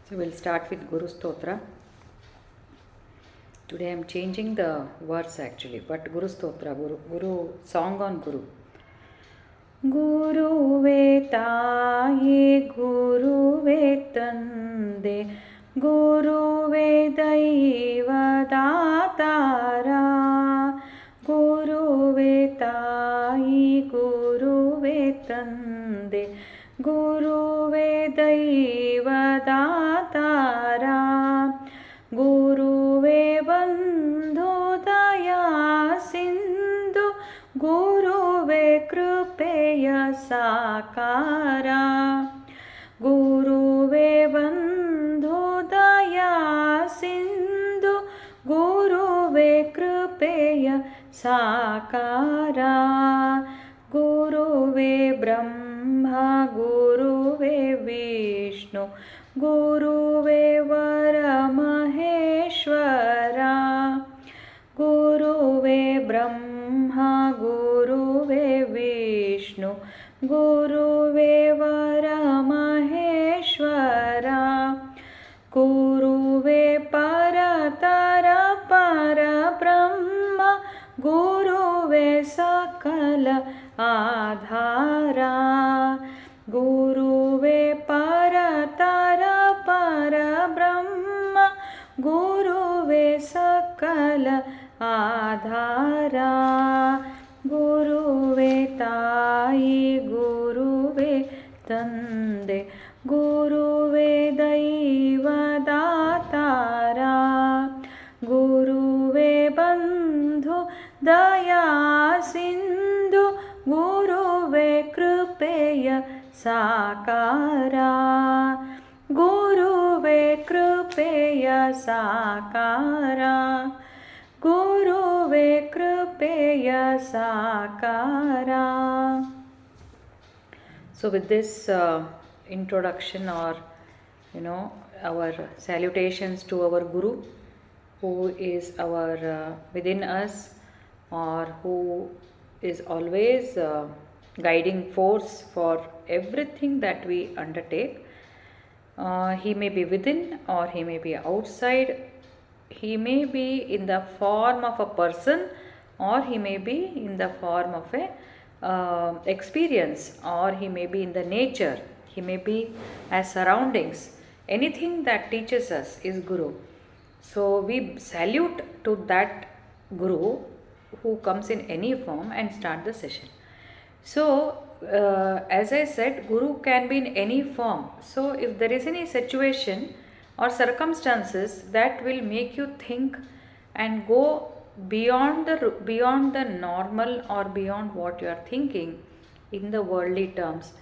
So we'll start with Guru Stotra. Today I'm changing the words actually, but Guru Stotra, Guru song on Guru. Guruve Taye, Guruve Tande, Guruve Daiva Datara, Guruve Taye, Guruve Tande, Guruve Daiva Datara, Guruve Bandhu Daya Sindhu, Guruve Kripeya Sakara, Guruve Bandhu Daya Sindhu, Guruve Kripeya Sakara, Guruve Brahma, Guruve Vishnu, Guruve Varamaheshwara, Guruve Brahma, Guruve Vishnu, Guruve Varamaheshwara, Guruve Paratara Parabrahma, Guruve Sakala Adhara, Guruve Paratara Parabrahma, Guruve Sakala Adhara, Guruve Tayi, Guruve Tande, Guruve Daiva Datara, Guruve Bandhu Daya Sindhu, Guruve Kripeya Sakara, Guruve Kripeya Sakara, Guruve Kripeya Sakara. So with this introduction, or our salutations to our Guru, who is our within us, or who is always guiding force for everything that we undertake. He may be within or he may be outside. He may be in the form of a person, or he may be in the form of a experience, or he may be in the nature, he may be as surroundings. Anything that teaches us is Guru. So we salute to that Guru who comes in any form and start the session. So as I said, Guru can be in any form. So if there is any situation or circumstances that will make you think and go beyond the normal, or beyond what you are thinking in the worldly terms,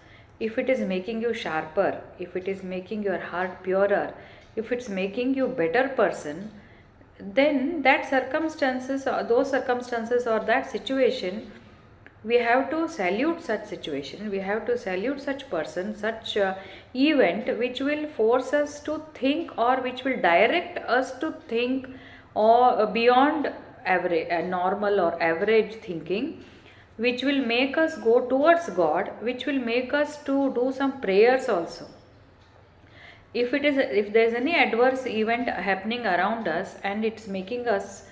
if it is making you sharper, if it is making your heart purer, if it's making you better person, then that circumstances, or those circumstances, or that situation, we have to salute such situation, we have to salute such person, such event which will force us to think, or which will direct us to think, or beyond average, normal or average thinking, which will make us go towards God, which will make us to do some prayers also. If there is any adverse event happening around us and it's making us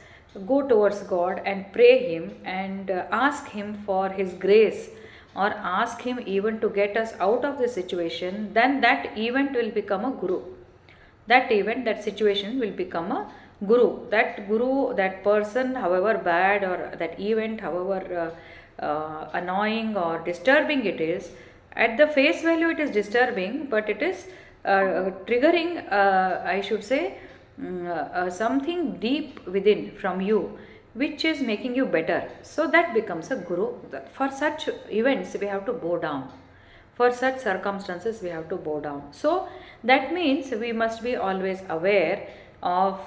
go towards God and pray Him and ask Him for His grace, or ask Him even to get us out of the situation, then that event will become a Guru. That event, that situation will become a Guru. That Guru, that person, however bad, or that event, however annoying or disturbing it is, at the face value it is disturbing, but it is triggering, I should say, something deep within from you, which is making you better. So that becomes a Guru. For such events we have to bow down, for such circumstances we have to bow down. So that means we must be always aware of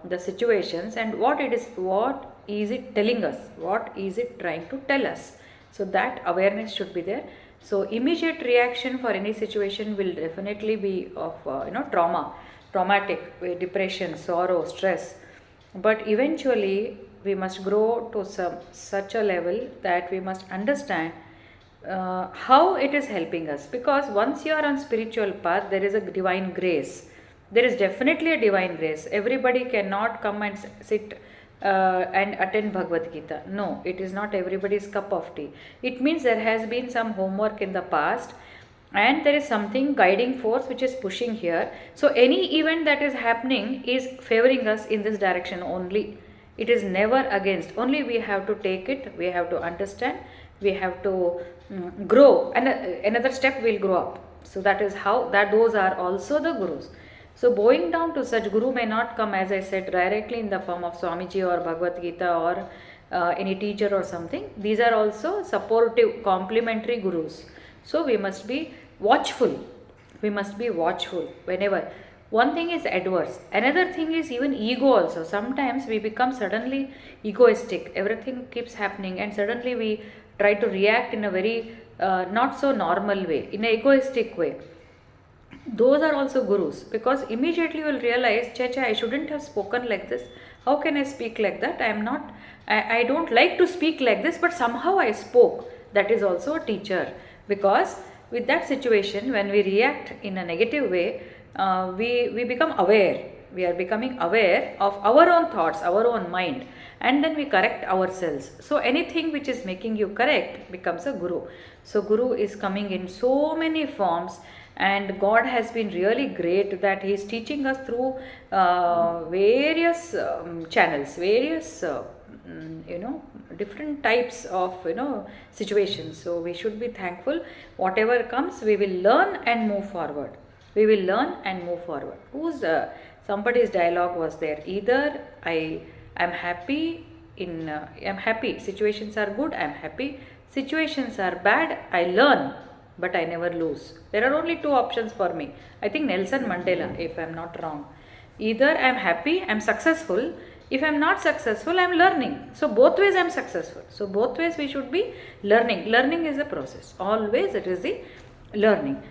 the situations and what is it telling us, what is it trying to tell us. So that awareness should be there. So immediate reaction for any situation will definitely be of traumatic, depression, sorrow, stress. But eventually we must grow to such a level that we must understand how it is helping us, because once you are on spiritual path, there is a divine grace, there is definitely a divine grace. Everybody cannot come and sit and attend Bhagavad Gita. No, it is not everybody's cup of tea. It means there has been some homework in the past, and there is something guiding force which is pushing here. So any event that is happening is favoring us in this direction only. It is never against. Only we have to take it, we have to understand, we have to grow, and another step will grow up. So that is how that those are also the gurus. So bowing down to such guru may not come, as I said, directly in the form of Swamiji or Bhagavad Gita or any teacher or something. These are also supportive, complementary gurus. So we must be watchful. We must be watchful whenever. One thing is adverse. Another thing is even ego also. Sometimes we become suddenly egoistic. Everything keeps happening and suddenly we try to react in a very not so normal way, in an egoistic way. Those are also gurus, because immediately you will realize, Chacha, I shouldn't have spoken like this. How can I speak like that? I don't like to speak like this, but somehow I spoke. That is also a teacher, because with that situation, when we react in a negative way, we become aware. We are becoming aware of our own thoughts, our own mind, and then we correct ourselves. So anything which is making you correct becomes a guru. So guru is coming in so many forms, and God has been really great that He is teaching us through various channels, various different types of situations. So we should be thankful. Whatever comes, we will learn and move forward. We will learn and move forward. Somebody's dialogue was there. Either I am happy I'm happy. Situations are good. I'm happy. Situations are bad. I learn, but I never lose. There are only two options for me. I think Nelson Mandela, if I'm not wrong. Either I'm happy, I'm successful. If I'm not successful, I'm learning. So both ways I'm successful. So both ways we should be learning. Learning is a process. Always it is the learning.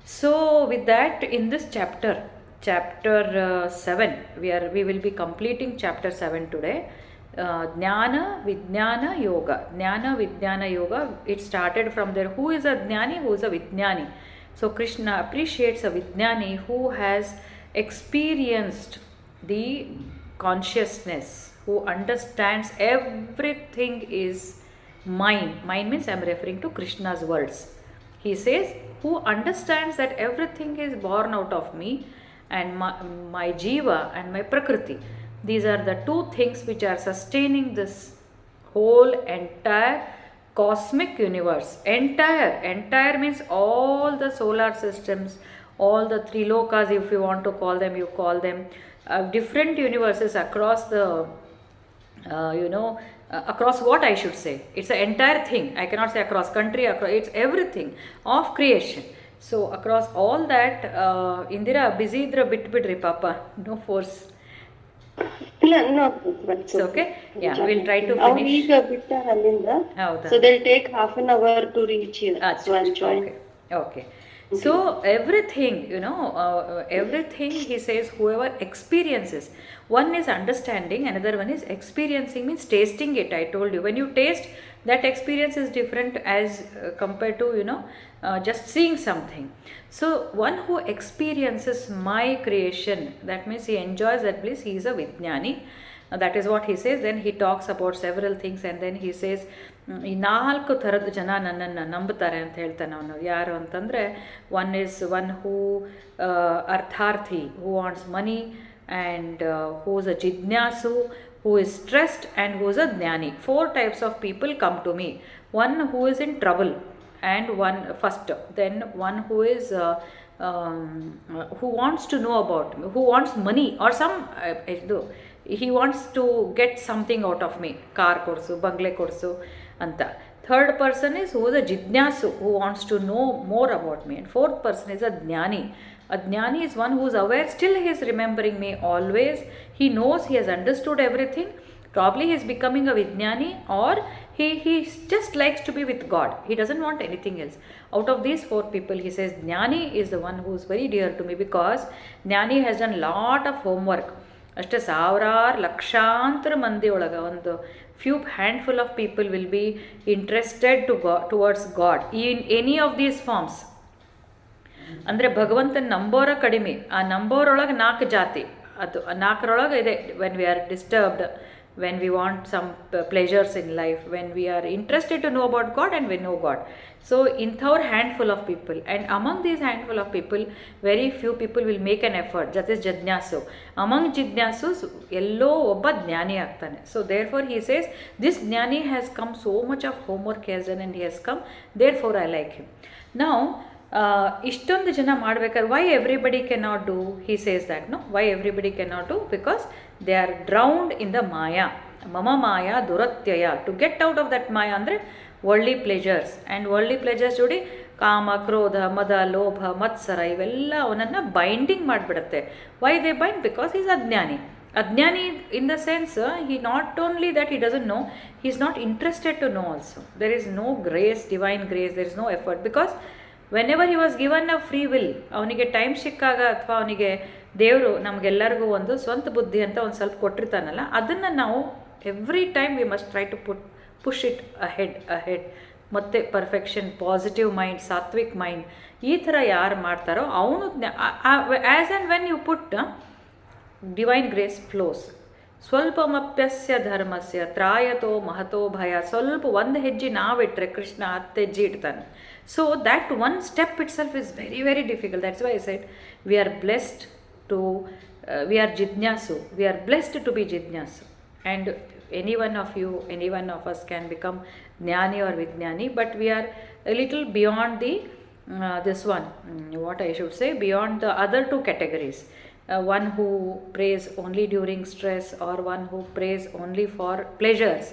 So with that, in this chapter 7, we will be completing chapter 7 today. Jnana Vijnana Yoga. Jnana Vijnana Yoga. It started from there. Who is a Jnani? Who is a Vijnani? So Krishna appreciates a Vijnani who has experienced the consciousness, who understands everything is mine. Mine means I am referring to Krishna's words. He says, who understands that everything is born out of me and my jiva and my prakriti. These are the two things which are sustaining this whole entire cosmic universe. Entire means all the solar systems, all the three lokas, if you want to call them, you call them. Different universes across the, across what I should say. It's an entire thing. I cannot say across country, it's everything of creation. So across all that, Indira, busy idra bit bidri papa, no force. No, it's okay. Yeah, we'll try to finish. So they'll take half an hour to reach here. So I'll join. Okay. So everything, everything he says, whoever experiences, one is understanding, another one is experiencing, means tasting it. I told you, when you taste, that experience is different as compared to, just seeing something. So one who experiences my creation, that means he enjoys that bliss, he is a Vijnani. That is what he says. Then he talks about several things, and then he says, ಈ 4 ಥರದ ಜನ ನನ್ನನ್ನು ನಂಬುತ್ತಾರೆ ಅಂತ ಹೇಳ್ತಾನೆ ಅವನು. ಯಾರು ಅಂತಂದರೆ, ಒನ್ ಇಸ್ ಒನ್ ಹೂ ಅರ್ಥಾರ್ಥಿ, who wants money, and who is a ಜಿಜ್ಞಾಸು, who is stressed, and who is a jnani. 4 types of people come to me. One who is in trouble, and one first, then one who is who wants to know about me, who wants money or some he wants to get something out of me, car korsu, bangle korsu anta. Third person is who is a jidnyasu, who wants to know more about me, and fourth person is a jnani. A jnani is one who is aware, still he is remembering me always. He knows, he has understood everything. Probably he is becoming a Vijnani, or he just likes to be with God. He doesn't want anything else. Out of these 4 people, he says Jnani is the one who is very dear to me, because Jnani has done lot of homework. ಅಷ್ಟೇ ಸಾವಿರಾರು ಲಕ್ಷಾಂತರ ಮಂದಿ ಒಳಗೆ ಒಂದು few handful of people will be interested to go towards God in any of these forms. ಅಂದರೆ ಭಗವಂತನ ನಂಬೋರ ಕಡಿಮೆ, ಆ ನಂಬೋರೊಳಗೆ 4 ಜಾತಿ, ಅದು 4ರೊಳಗೆ ಇದೆ. When we are disturbed, when we want some pleasures in life, when we are interested to know about God and we know God. So inthor handful of people, and among these handful of people very few people will make an effort, that is jidnyasu. Among jidnyasus ello obba jnani agtane. So therefore he says this jnani has come, so much of homework he has done and he has come, therefore I like him. Now ಇಷ್ಟೊಂದು ಜನ ಮಾಡ್ಬೇಕಾದ್ರೆ why everybody cannot do, he says that no, why everybody cannot do, because they are drowned in the maya. ಮಮ ಮಾಯಾ ದುರತ್ಯಯ, to get out of that maya ಅಂದರೆ worldly pleasures. And worldly pleasures ಜೋಡಿ ಕಾಮ, ಕ್ರೋಧ, ಮದ, ಲೋಭ, ಮತ್ಸರ ಇವೆಲ್ಲ ಅವನನ್ನು ಬೈಂಡಿಂಗ್ ಮಾಡಿಬಿಡುತ್ತೆ. Why they bind? Because is ಅಜ್ಞಾನಿ. ಅಜ್ಞಾನಿ in the sense he not only that he doesn't know, he is not interested to know also. There is no grace, divine grace, there is no effort, because whenever he was given a free will, ಅವನಿಗೆ time ಸಿಕ್ಕಾಗ ಅಥವಾ ಅವನಿಗೆ ದೇವರು ನಮಗೆಲ್ಲರಿಗೂ ಒಂದು ಸ್ವಂತ ಬುದ್ಧಿ ಅಂತ ಒಂದು ಸ್ವಲ್ಪ ಕೊಟ್ಟಿರ್ತಾನಲ್ಲ, ಅದನ್ನು ನಾವು every time we must try to push it ahead. ಮತ್ತು perfection, positive mind, sattvic mind, ಈ ಥರ ಯಾರು ಮಾಡ್ತಾರೋ ಅವನು as and when you put divine grace flows. ಸ್ವಲ್ಪಮಪ್ಯಸ್ಯ ಧರ್ಮಸ್ಯ ತ್ರಾಯತೋ ಮಹತೋ ಭಯ. ಸ್ವಲ್ಪ ಒಂದು ಹೆಜ್ಜೆ ನಾವಿಟ್ರೆ ಕೃಷ್ಣ 10 ಹೆಜ್ಜೆ ಇಡ್ತಾನೆ. So that one step itself is very very difficult. That's why I said we are blessed to we are ಜಿಜ್ಞಾಸು, we are blessed to B ಜಿಜ್ಞಾಸು. And any one of you, any one of us can become ಜ್ಞಾನಿ or ವಿಜ್ಞಾನಿ, but we are a little beyond the this one, what I should say, beyond the other 2 categories. One who prays only during stress or one who prays only for pleasures.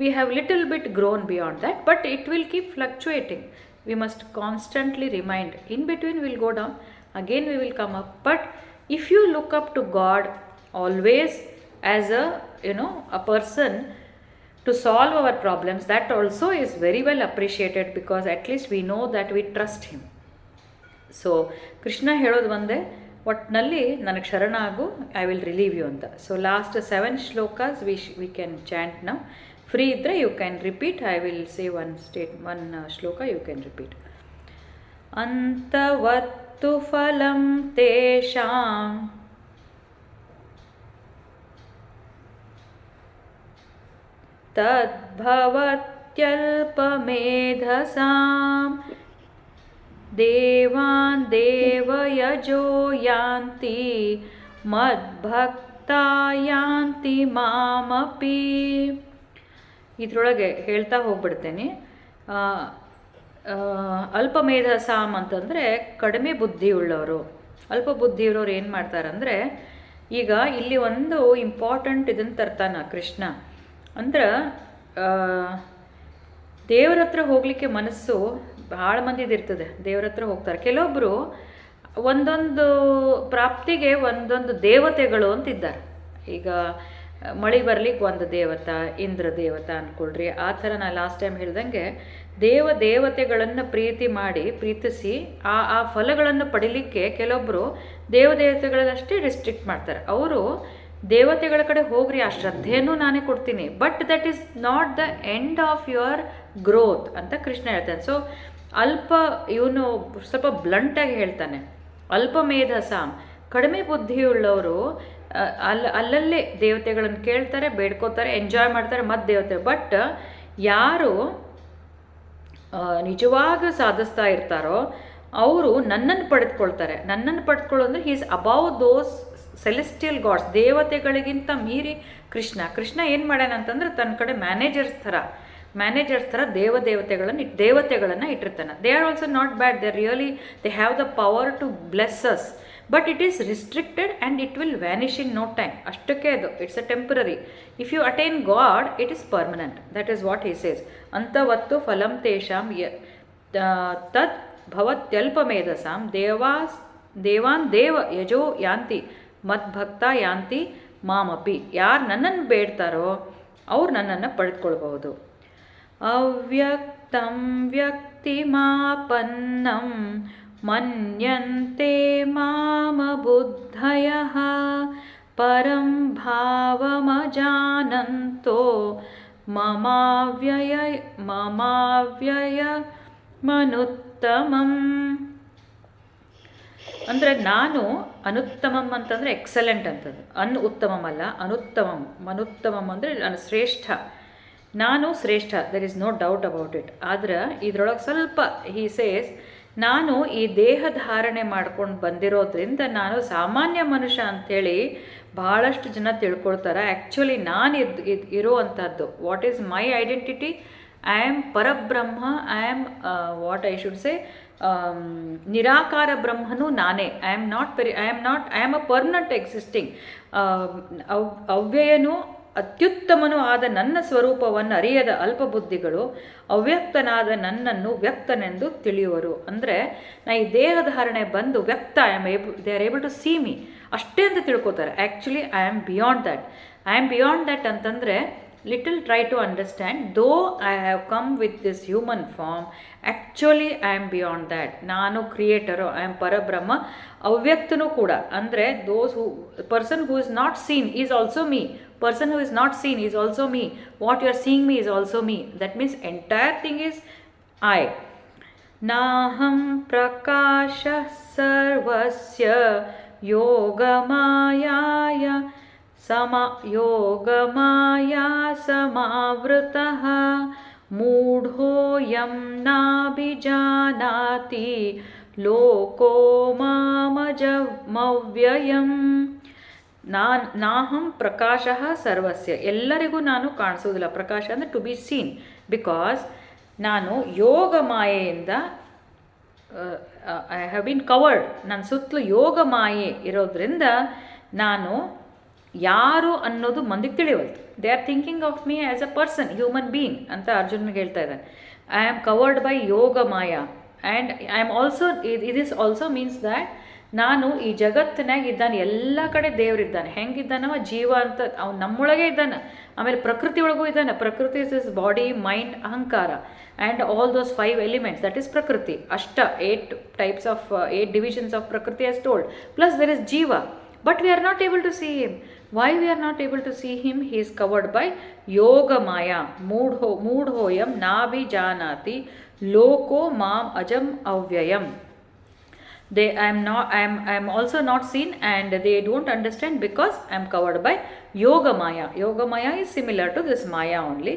We have little bit grown beyond that, but it will keep fluctuating. We must constantly remind. In between we will go down, again we will come up. But if you look up to God always as a a person to solve our problems, that also is very well appreciated, because at least we know that we trust him. So Krishna ಹೇಳೋದು ಒಂದೇ, ಒಟ್ಟಿನಲ್ಲಿ ನನಗೆ ಶರಣ ಆಗು, I will relieve you ಅಂತ. So last 7 shlokas we can chant now. Free ಇದ್ದರೆ you can repeat. I will say one shloka, you can repeat. ಅಂತವತ್ತು ಫಲಂ ತೇಷಾಂ ತದ್ಭವತ್ಯಲ್ಪಮೇಧಸಾಂ ದೇವಾನ್ ದೇವಯಜೋ ಯಾಂತಿ ಮದ್ಭಕ್ತಾ ಯಾಂತಿ ಮಾಮಪಿ. ಇದರೊಳಗೆ ಹೇಳ್ತಾ ಹೋಗ್ಬಿಡ್ತೇನೆ. ಅಲ್ಪಮೇಧಸಾಮ್ ಅಂತಂದರೆ ಕಡಿಮೆ ಬುದ್ಧಿಯುಳ್ಳವರು. ಅಲ್ಪ ಬುದ್ಧಿಯುಳ್ಳವ್ರು ಏನು ಮಾಡ್ತಾರಂದರೆ, ಈಗ ಇಲ್ಲಿ ಒಂದು ಇಂಪಾರ್ಟೆಂಟ್ ಇದನ್ನು ತರ್ತಾನ ಕೃಷ್ಣ. ಅಂದ್ರೆ ದೇವ್ರ ಹತ್ರ ಹೋಗಲಿಕ್ಕೆ ಮನಸ್ಸು ಭಾಳ ಮಂದಿದಿರ್ತದೆ, ದೇವ್ರ ಹತ್ರ ಹೋಗ್ತಾರೆ. ಕೆಲವೊಬ್ಬರು ಒಂದೊಂದು ಪ್ರಾಪ್ತಿಗೆ ಒಂದೊಂದು ದೇವತೆಗಳು ಅಂತಿದ್ದಾರೆ. ಈಗ ಮಳೆ ಬರ್ಲಿಕ್ಕೆ ಒಂದು ದೇವತಾ, ಇಂದ್ರ ದೇವತಾ ಅಂದ್ಕೊಳ್ರಿ. ಆ ಥರ ನಾನು ಲಾಸ್ಟ್ ಟೈಮ್ ಹೇಳ್ದಂಗೆ ದೇವತೆಗಳನ್ನು ಪ್ರೀತಿಸಿ ಆ ಫಲಗಳನ್ನು ಪಡಿಲಿಕ್ಕೆ ಕೆಲವೊಬ್ಬರು ದೇವತೆಗಳಷ್ಟೇ ರಿಸ್ಟ್ರಿಕ್ಟ್ ಮಾಡ್ತಾರೆ. ಅವರು ದೇವತೆಗಳ ಕಡೆ ಹೋಗ್ರಿ, ಆ ಶ್ರದ್ಧೆಯನ್ನು ನಾನೇ ಕೊಡ್ತೀನಿ, but that is not the end of your growth ಅಂತ ಕೃಷ್ಣ ಹೇಳ್ತಾನೆ. ಸೊ ಇವನು ಸ್ವಲ್ಪ ಬ್ಲಂಟಾಗಿ ಹೇಳ್ತಾನೆ, ಅಲ್ಪಮೇಧಸಾಮ್, ಕಡಿಮೆ ಬುದ್ಧಿಯುಳ್ಳವರು ಅಲ್ಲಲ್ಲೇ ದೇವತೆಗಳನ್ನು ಕೇಳ್ತಾರೆ, ಬೇಡ್ಕೋತಾರೆ, ಎಂಜಾಯ್ ಮಾಡ್ತಾರೆ, ಮತ್ತು ದೇವತೆ. ಬಟ್ ಯಾರು ನಿಜವಾಗ ಸಾಧಿಸ್ತಾ ಇರ್ತಾರೋ ಅವರು ನನ್ನನ್ನು ಪಡೆದುಕೊಳ್ತಾರೆ. ನನ್ನನ್ನು ಪಡೆದುಕೊಳ್ಳೋದ್ರೆ he is above those celestial gods. ದೇವತೆಗಳಿಗಿಂತ ಮೀರಿ ಕೃಷ್ಣ ಏನು ಮಾಡ್ಯಾನ ಅಂತಂದ್ರೆ ತನ್ನ ಕಡೆ ಮ್ಯಾನೇಜರ್ಸ್ ಥರ ದೇವತೆಗಳನ್ನು ಇಟ್ಟಿರ್ತಾನೆ. They are also not bad, they they have the power to bless us, but it is restricted and it will vanish in no time. ಅಷ್ಟಕ್ಕೆ ಅದು, it's a temporary. If you attain god it is permanent. That is what he says. ಅಂತವತ್ತು ಫಲಂ ತೇಷಾಂ ತದ್ ಭವತ್ಯಲ್ಪಮೇಧಸಾಂ ದೇವಾನ್ ದೇವ ಯಜೋ ಯಾಂತಿ ಮದ್ಭಕ್ತ ಯಾಂತಿ ಮಾಮಪಿ. ಯಾರು ನನ್ನನ್ನು ಬೇಡ್ತಾರೋ ಅವ್ರು ನನ್ನನ್ನು ಪಡೆದುಕೊಳ್ಬಹುದು. ಅವ್ಯಕ್ತಂ ವ್ಯಕ್ತಿಮಾಪನ್ನಂ ಮನ್ಯಂತೆ ಮಾಮ ಬುದ್ಧಯಃ ಪರಂ ಭಾವಮಜಾನಂತೋ ಮಮಾವ್ಯಯ ಮನುತ್ತಮಂ. ಅಂದರೆ ನಾನು ಅನುತ್ತಮಂ ಅಂತಂದರೆ ಎಕ್ಸಲೆಂಟ್ ಅಂತಂದು, ಉತ್ತಮಂ ಅಲ್ಲ, ಅನುತ್ತಮಂ. ಅನುತ್ತಮಂ ಅಂದರೆ ನಾನು ಶ್ರೇಷ್ಠ, ನಾನು ಶ್ರೇಷ್ಠ, there is no doubt about it. ಆದ್ರೆ ಇದ್ರೊಳಗೆ ಸ್ವಲ್ಪ ಹಿ ಸೇಸ್, ನಾನು ಈ ದೇಹ ಧಾರಣೆ ಮಾಡ್ಕೊಂಡು ಬಂದಿರೋದ್ರಿಂದ ನಾನು ಸಾಮಾನ್ಯ ಮನುಷ್ಯ ಅಂಥೇಳಿ ಭಾಳಷ್ಟು ಜನ ತಿಳ್ಕೊಳ್ತಾರೆ. ಆ್ಯಕ್ಚುಲಿ ನಾನು ಇರುವಂಥದ್ದು, what is my identity? I am Parabrahma, I am what I should say, ನಿರಾಕಾರ ಬ್ರಹ್ಮನು ನಾನೇ. I am a permanent existing, ಅವ್ಯಯನು ಅತ್ಯುತ್ತಮನೂ ಆದ ನನ್ನ ಸ್ವರೂಪವನ್ನು ಅರಿಯದ ಅಲ್ಪಬುದ್ಧಿಗಳು ಅವ್ಯಕ್ತನಾದ ನನ್ನನ್ನು ವ್ಯಕ್ತನೆಂದು ತಿಳಿಯುವರು. ಅಂದರೆ ನಾ ಈ ದೇಹಧಾರಣೆ ಬಂದು ವ್ಯಕ್ತ, they are able to see me ಅಷ್ಟೇ ಅಂತ ತಿಳ್ಕೊತಾರೆ. Actually I am beyond that ಅಂತಂದರೆ, little try to understand. Though I have come with this human form, actually I am beyond that. ನಾನು ಕ್ರಿಯೇಟರು, ಐ ಆಮ್ ಪರಬ್ರಹ್ಮ, ಅವ್ಯಕ್ತನೂ ಕೂಡ. ಅಂದರೆ person who is not seen is also me, person who is not seen is also me, what you are seeing me is also me. That means entire thing is I. Naham prakasha sarvasya yogamaya samavritah moodhoyam nabhijanati loko mamajamavyayam. ನಾಹಂ ಪ್ರಕಾಶ ಸರ್ವಸ್ಯ, ಎಲ್ಲರಿಗೂ ನಾನು ಕಾಣಿಸೋದಿಲ್ಲ. ಪ್ರಕಾಶ ಅಂದರೆ to B seen, because ನಾನು ಯೋಗ ಮಾಯೆಯಿಂದ I have been covered. ನನ್ನ ಸುತ್ತಲೂ ಯೋಗ ಮಾಯೆ ಇರೋದ್ರಿಂದ ನಾನು ಯಾರು ಅನ್ನೋದು ಮಂದಿಗೆ ತಿಳಿಯವಲ್ತು. They are thinking of me as a person, human being ಅಂತ ಅರ್ಜುನ್ಗೆ ಹೇಳ್ತಾ ಇದ್ದಾರೆ. I am covered by yoga maya and I am also, is also means that ನಾನು ಈ ಜಗತ್ತಿನಾಗ ಇದ್ದಾನೆ, ಎಲ್ಲ ಕಡೆ ದೇವರಿದ್ದಾನೆ. ಹೆಂಗಿದ್ದಾನವ ಜೀವ ಅಂತ ಅವ್ನು ನಮ್ಮೊಳಗೆ ಇದ್ದಾನೆ. ಆಮೇಲೆ ಪ್ರಕೃತಿ ಒಳಗೂ ಇದ್ದಾನೆ. ಪ್ರಕೃತಿ ಇಸ್ ಇಸ್ ಬಾಡಿ, ಮೈಂಡ್, ಅಹಂಕಾರ and all those 5 elements, that is ಪ್ರಕೃತಿ. 8 types of 8 divisions of Prakriti as told. Plus there is Jiva. But we are not able to see him. Why we are not able to see him? He is covered by Yoga Maya. Moodhoyam Nabhi Janati Loko Mam Ajam Avyayam. I am also not seen and they don't understand because I am covered by Yoga Maya. Yoga Maya is similar to this Maya only.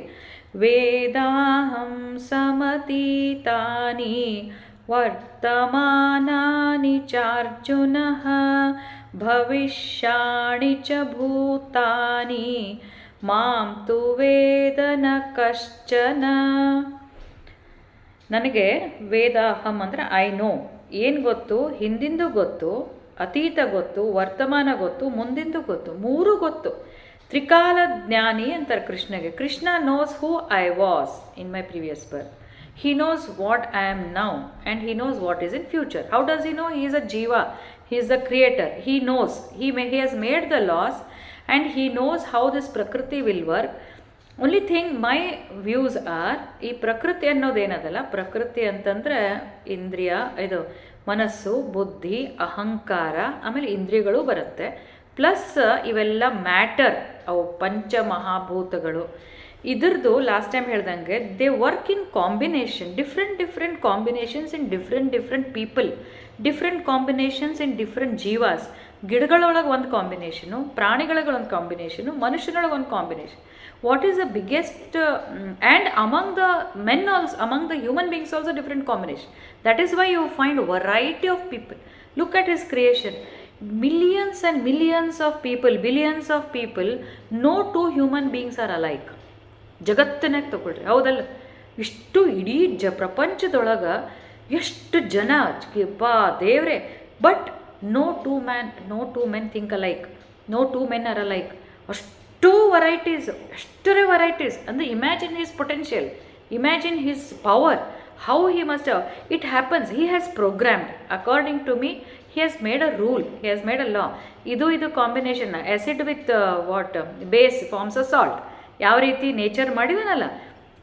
Vedaham samatitani vartamanani charjunah bhavishyani cha bhutani mam tu vedana kaschana. ನನಗೆ ವೇದಾಹಂ ಅಂದರೆ I know, ಏನು ಗೊತ್ತು? ಹಿಂದಿಂದು ಗೊತ್ತು, ಅತೀತ ಗೊತ್ತು, ವರ್ತಮಾನ ಗೊತ್ತು, ಮುಂದಿಂದು ಗೊತ್ತು, 3 ಗೊತ್ತು. ತ್ರಿಕಾಲ ಜ್ಞಾನಿ ಅಂತಾರೆ ಕೃಷ್ಣಗೆ. Krishna knows who I was in my previous birth. He knows what I am now and he knows what is in future. How does he know? He is a ಜೀವ, he is the creator. He knows, he has made the laws and he knows how this prakriti will work. Only thing my views are, ಈ ಪ್ರಕೃತಿ ಅನ್ನೋದೇನದಲ್ಲ, ಪ್ರಕೃತಿ ಅಂತಂದರೆ ಇಂದ್ರಿಯ, ಇದು ಮನಸ್ಸು, ಬುದ್ಧಿ, ಅಹಂಕಾರ, ಆಮೇಲೆ ಇಂದ್ರಿಯಗಳು ಬರುತ್ತೆ. ಪ್ಲಸ್ ಇವೆಲ್ಲ ಮ್ಯಾಟರ್, ಅವು ಪಂಚಮಹಾಭೂತಗಳು. ಇದ್ರದ್ದು ಲಾಸ್ಟ್ ಟೈಮ್ ಹೇಳ್ದಂಗೆ they work in combination, different combinations in different people, different combinations in different ಜೀವಾಸ್. ಗಿಡಗಳೊಳಗೆ ಒಂದು ಕಾಂಬಿನೇಷನು, ಪ್ರಾಣಿಗಳಿಗೆ ಒಂದು ಕಾಂಬಿನೇಷನು, ಮನುಷ್ಯನೊಳಗೆ ಒಂದು combination. What is the biggest and among the men also, among the human beings also different combination. That is why you find variety of people. Look at his creation. Millions and millions of people, billions of people, no 2 human beings are alike. ಜಗತ್ತಿನಾಗ ತಗೊಳ್ರಿ, ಹೌದಲ್ಲ? ಇಷ್ಟು ಇಡೀ ಪ್ರಪಂಚದೊಳಗೆ ಎಷ್ಟು ಜನ ದೇವ್ರೆ, but no two men think alike, no 2 men are alike. ಅಷ್ಟು varieties, ಎಷ್ಟರೇ ವೆರೈಟೀಸ್ ಅಂದರೆ imagine his potential, imagine his power, how he must have, it happens, he has programmed. According to me, he has made a rule, he has made a law. ಇದು combination, acid with what base forms a salt. ಯಾವ ರೀತಿ nature ಮಾಡಿದಾನಲ್ಲ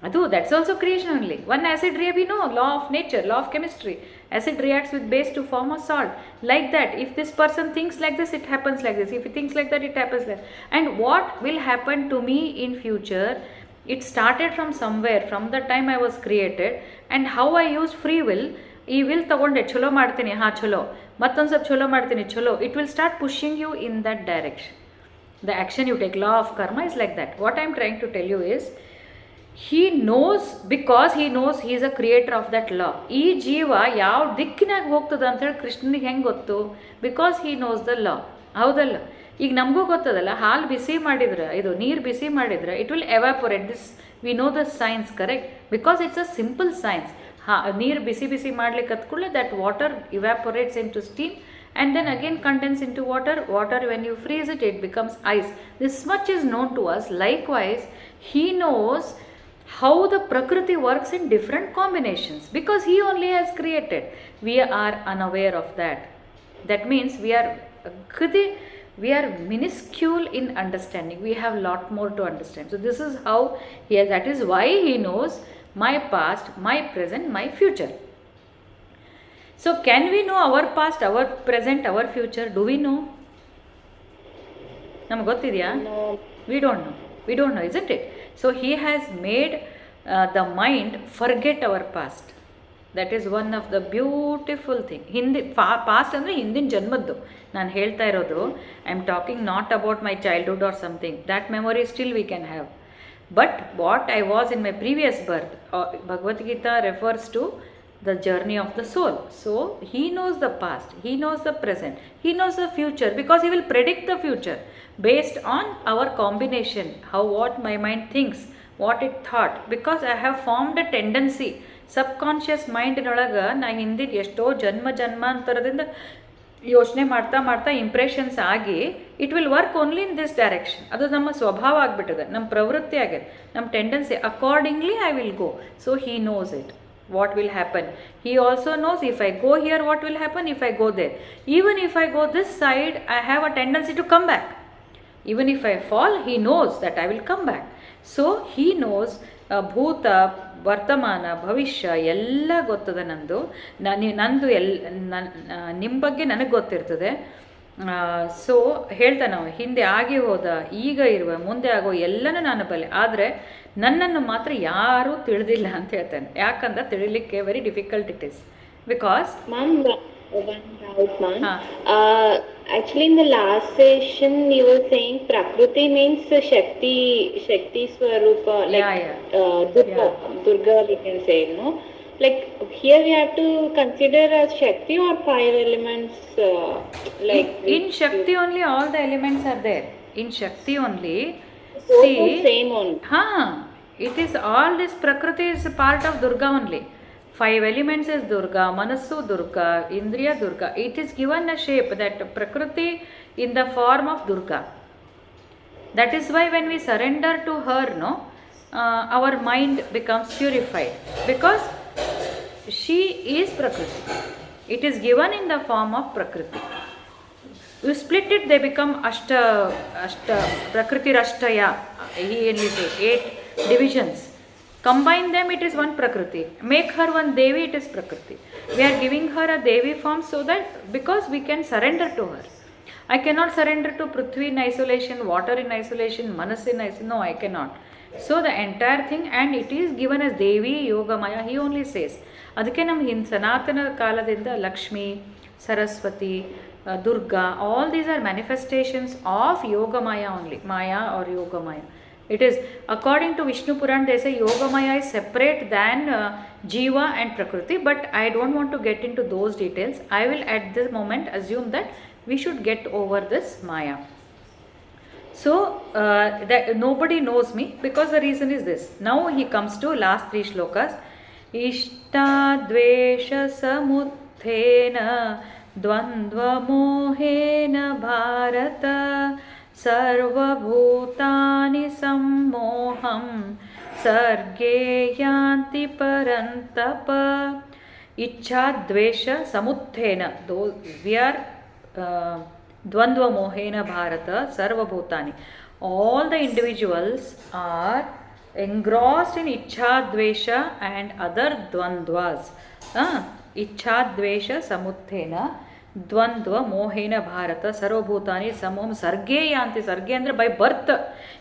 ಅದು, that's also creation only. One acid we know law of nature, law of chemistry. Acid reacts with base to form a salt. Like that, if this person thinks like this, it happens like this. If he thinks like that, it happens like that. And what will happen to me in future? It started from somewhere, from the time I was created, and how I use free will. ಈ will ತಗೊಂಡೆ ಚಲೋ ಮಾಡ್ತೀನಿ, ಹಾಂ ಚಲೋ, ಮತ್ತೊಂದು ಸ್ವಲ್ಪ ಚಲೋ ಮಾಡ್ತೀನಿ, ಚಲೋ, it will start pushing you in that direction. The action you take, law of karma is like that. What I am trying to tell you is, he knows, because he knows he is a creator of that law. ಈ ಜೀವ ಯಾವ ದಿಕ್ಕಿನಾಗ ಹೋಗ್ತದೆ ಅಂತೇಳಿ ಕೃಷ್ಣನಿಗೆ ಹೆಂಗೆ ಗೊತ್ತು? Because he knows the law. ಹೌದಲ್ಲ? ಈಗ ನಮಗೂ ಗೊತ್ತದಲ್ಲ, ಹಾಲು ಬಿಸಿ ಮಾಡಿದ್ರೆ, ಇದು ನೀರು ಬಿಸಿ ಮಾಡಿದ್ರೆ it will evaporate. This we know the science, correct? Because it's a simple science. ನೀರು ಬಿಸಿ ಬಿಸಿ ಮಾಡ್ಲಿಕ್ಕೆ ಹತ್ಕೊಳ್ಳೆ that water evaporates into steam and then again condense into water. Water, when you freeze it, it becomes ice. This much is known to us. Likewise, he knows how the Prakriti works in different combinations, because he only has created. We are unaware of that. That means we are minuscule in understanding. We have lot more to understand. So this is how he has, that is why he knows my past, my present, my future. So can we know our past, our present, our future? Do we know? ನಮ್ಗೆ ಗೊತ್ತಿದೆಯಾ? We don't know, isn't it? So he has made the mind forget our past. That is one of the beautiful thing. Past ಅಂದರೆ ಹಿಂದಿನ ಜನ್ಮದ್ದು ನಾನು ಹೇಳ್ತಾ ಇರೋದು. I am talking not about my childhood or something. That memory still we can have. But what I was in my previous birth, Bhagavad Gita refers to the journey of the soul. So he knows the past, he knows the present, he knows the future, because he will predict the future based on our combination, what my mind thinks, what it thought. Because I have formed a tendency, subconscious mind ನೊಳಗೆ ನಾ ಹಿಂದಿನ ಎಷ್ಟೋ ಜನ್ಮಾಂತರದಿಂದ ಯೋಚನೆ ಮಾಡ್ತಾ impressions ಆಗಿ it will work only in this direction. ಅದು ನಮ್ಮ ಸ್ವಭಾವ ಆಗಿಬಿಟ್ಟದೆ, ನಮ್ಮ ಪ್ರವೃತ್ತಿ ಆಗಿದೆ, ನಮ್ಮ tendency. Accordingly I will go. So he knows it, what will happen. He also knows if I go here, what will happen if I go there. Even if I go this side, I have a tendency to come back. Even if I fall, he knows that I will come back. So he knows ಭೂತ, ವರ್ತಮಾನ, ಭವಿಷ್ಯ ಎಲ್ಲ ಗೊತ್ತದೆ. ನಂದು ನಿಮ್ಮ ಬಗ್ಗೆ ನನಗೆ ಗೊತ್ತಿರ್ತದೆ. So ಹೇಳ್ತಾ ನಾವು ಹಿಂದೆ ಆಗಿ ಹೋದ, ಈಗ ಇರುವ, ಮುಂದೆ ಆಗೋ ಎಲ್ಲನೂ ನಾನು ಬಲ್ಲೆ. ಆದರೆ ನನ್ನನ್ನು ಮಾತ್ರ ಯಾರೂ ತಿಳಿದಿಲ್ಲ ಅಂತ ಹೇಳ್ತಾನೆ. ಯಾಕಂದ್ರೆ ತಿಳಿಲಿಕ್ಕೆ very difficult it is. Because actually in the last session you were saying Prakriti means Shakti Swarupa, like Durga we can say, no? Like here we have to consider as Shakti or 5 elements, like in Shakti only all the elements are there. In Shakti only, see, same only. It is all this Prakriti is part of Durga only. 5 elements is Durga, Manassu Durga, Indriya Durga. It is given a shape, that Prakriti in the form of Durga. That is why when we surrender to her, our mind becomes purified, because she is Prakriti. It is given in the form of Prakriti. You split it, they become Ashta Prakriti Rashtaya. He only says 8 divisions. Combine them, it is one Prakriti. Make her one Devi, it is Prakriti. We are giving her a Devi form so that, because we can surrender to her. I cannot surrender to Prithvi in isolation, water in isolation, Manas in isolation. No, I cannot. So the entire thing, and it is given as Devi, Yogamaya, he only says. ಅದಕ್ಕೆ ನಮ್ಮ ಸನಾತನ ಕಾಲದಿಂದ Lakshmi, Saraswati, Durga, all these are manifestations of Yogamaya only. Maya or Yogamaya. It is, according to Vishnu Puran, they say Yogamaya is separate than Jiva and Prakriti, but I don't want to get into those details. I will at this moment assume that we should get over this Maya. So that nobody knows me, because the reason is this. Now he comes to last 3 shlokas. Ishta dvesha samuthena dvandva mohena bharata sarvabhutani sammoham sarge yanti parantapa. Ichha dvesha samuthena, those we are dvandva mohena bharata sarvabhutani. All the individuals are engrossed in ichha dvesha and other dvandvas. Ichha dvesha samuthena ದ್ವಂದ್ವ ಮೋಹೇನ ಭಾರತ ಸರ್ವಭೂತಾನಿ ಸಮೋಹಂ ಸರ್ಗೇ ಯಾಂತಿ. ಸರ್ಗೆ ಅಂದರೆ by birth.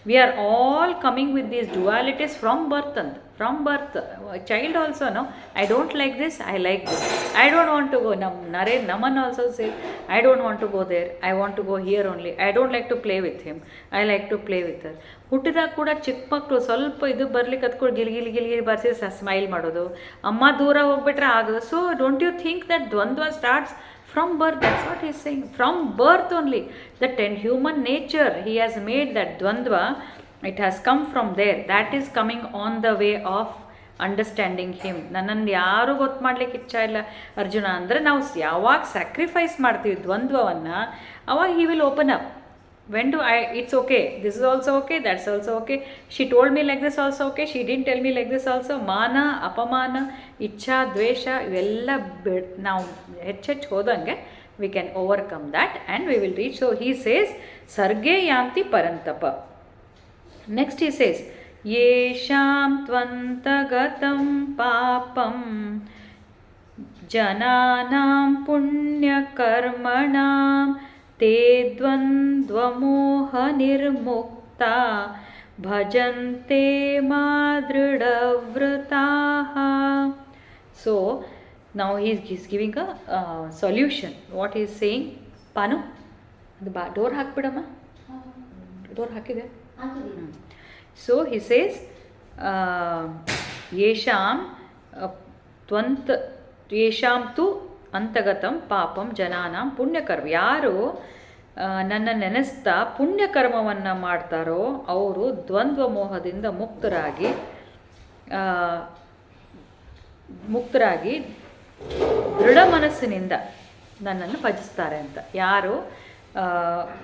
We are all coming with these dualities from birth ಅಂತ. From birth child also no, I don't like this, I like this, I don't want to go. ನಮನ್ also say I don't want to go there, I want to go here only, I don't like to play with him, I like to play with her. ಹುಟ್ಟಿದಾಗ ಕೂಡ ಚಿಕ್ಕ ಮಕ್ಕಳು ಸ್ವಲ್ಪ ಇದು ಬರ್ಲಿಕ್ಕೆ ಹತ್ಕೊಂಡು ಗಿಲ್ಗಿಲಿ ಬರ್ಸಿ smile ಮಾಡೋದು, ಅಮ್ಮ ದೂರ ಹೋಗ್ಬಿಟ್ರೆ ಆಗೋದು. So don't you think that ದ್ವಂದ್ವ starts from birth? That's what he's saying. From birth only. That in human nature, he has made that dvandva. It has come from there. That is coming on the way of understanding him. ನನ್ನನ್ನು ಯಾರೂ ಗೊತ್ತು ಮಾಡಲಿಕ್ಕೆ ಇಚ್ಛಾ ಇಲ್ಲ ಅರ್ಜುನ ಅಂದರೆ, ನಾವು ಯಾವಾಗ sacrifice ಮಾಡ್ತೀವಿ ದ್ವಂದ್ವವನ್ನು, ಅವಾಗ he will open up. when do I, it's okay, this is also okay, that's also okay, she told me like this also okay, she didn't tell me like this also. ಮಾನ ಅಪಮಾನ ಇಚ್ಛಾ ದ್ವೇಷ ಇವೆಲ್ಲ ನಾವು ಹೆಚ್ಚೆಚ್ಚು ಹೋದಂಗೆ we can overcome that and we will reach. So he says sarge yanti parantapa. Next he says yesham tvantagatam papam jananam punya karmanam te ದ್ವಂದ್ವಮೋಹ ನಿರ್ಮುಕ್ತ ಭಜಂತೆ ಮಾದೃಢವೃತಾಃ. So now he is giving a solution. What he is saying, pan ಅದು door ಹಾಕ್ಬಿಡಮ್ಮ, door ಹಾಕಿದೆ. So he says ಯೇಷಾಂ ತು ಅಂತಗತಂ ಪಾಪಂ ಜನಾನಾಂ ಪುಣ್ಯಕರ್ಮ. ಯಾರು ನನ್ನ ನೆನೆಸ್ತಾ ಪುಣ್ಯಕರ್ಮವನ್ನು ಮಾಡ್ತಾರೋ ಅವರು ದ್ವಂದ್ವ ಮೋಹದಿಂದ ಮುಕ್ತರಾಗಿ ದೃಢ ಮನಸ್ಸಿನಿಂದ ನನ್ನನ್ನು ಭಜಿಸ್ತಾರೆ ಅಂತ. ಯಾರು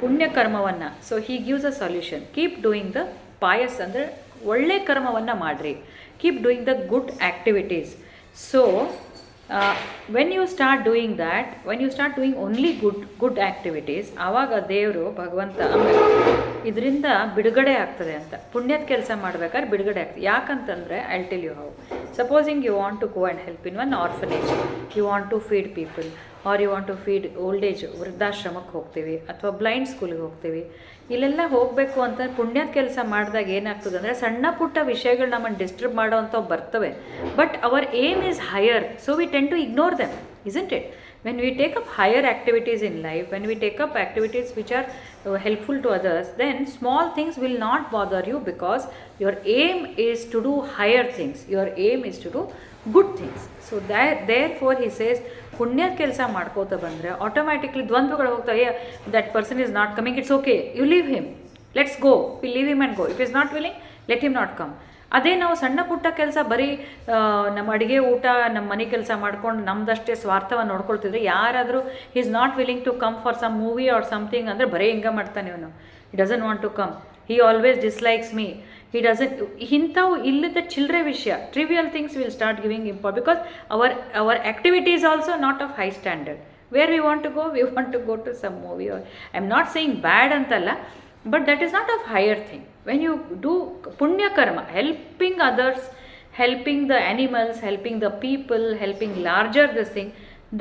ಪುಣ್ಯಕರ್ಮವನ್ನು, so he gives a solution. Keep doing the pious ಅಂದರೆ ಒಳ್ಳೆ ಕರ್ಮವನ್ನು ಮಾಡಿರಿ, keep doing the good activities. So when you start doing that, when you start doing only good activities, ಆವಾಗ ದೇವರು ಭಗವಂತ ಇದರಿಂದ ಬಿಡುಗಡೆ ಆಗ್ತದೆ ಅಂತ. ಪುಣ್ಯದ ಕೆಲಸ ಮಾಡ್ಬೇಕಾದ್ರೆ ಬಿಡುಗಡೆ ಆಗ್ತದೆ. ಯಾಕಂತಂದರೆ I will tell you how. Supposing you want to go and help in one orphanage, you want to feed people, or you want to feed old age, ವೃದ್ಧಾಶ್ರಮಕ್ಕೆ ಹೋಗ್ತೀವಿ ಅಥವಾ ಬ್ಲೈಂಡ್ ಸ್ಕೂಲಿಗೆ ಹೋಗ್ತೀವಿ. ಇಲ್ಲೆಲ್ಲ ಹೋಗಬೇಕು ಅಂತ ಪುಣ್ಯದ ಕೆಲಸ ಮಾಡಿದಾಗ ಏನಾಗ್ತದೆ ಅಂದರೆ ಸಣ್ಣ ಪುಟ್ಟ ವಿಷಯಗಳು ನಮ್ಮನ್ನು ಡಿಸ್ಟರ್ಬ್ ಮಾಡೋವಂಥವು ಬರ್ತವೆ. But our aim is higher, so we tend to ignore them, isn't it? When we take up higher activities in life, when we take up activities which are helpful to others, then small things will not bother you because your aim is to do higher things, your aim is to do good things. So therefore he says ಪುಣ್ಯದ ಕೆಲಸ ಮಾಡ್ಕೋತಾ ಬಂದರೆ automatically ದ್ವಂದ್ವಗಳು ಹೋಗ್ತವೆ. That person is not coming, it's okay, you leave him, let's go, we leave him and go. If is not willing, let him not come. ಅದೇ ನಾವು ಸಣ್ಣ ಪುಟ್ಟ ಕೆಲಸ ಬರೀ ನಮ್ಮ ಅಡುಗೆ ಊಟ ನಮ್ಮ ಮನೆ ಕೆಲಸ ಮಾಡ್ಕೊಂಡು ನಮ್ಮದಷ್ಟೇ ಸ್ವಾರ್ಥವನ್ನು ನೋಡ್ಕೊಳ್ತಿದ್ರೆ, ಯಾರಾದರೂ is not willing to come for some movie or something ಅಂದರೆ ಬರೀ ಹಿಂಗೆ ಮಾಡ್ತಾನೆ ಇವನು, he doesn't want to come, he always dislikes me, he doesn't, ಇಂಥವು ಇಲ್ಲದ ಚಿಲ್ಲರೆ ವಿಷಯ, trivial things will start giving import because our activity is also not of high standard. Where we want to go to some movie, or I'm not saying bad antalla, but that is not of higher thing. When you do punya karma, helping others, helping the animals, helping the people, helping larger this thing,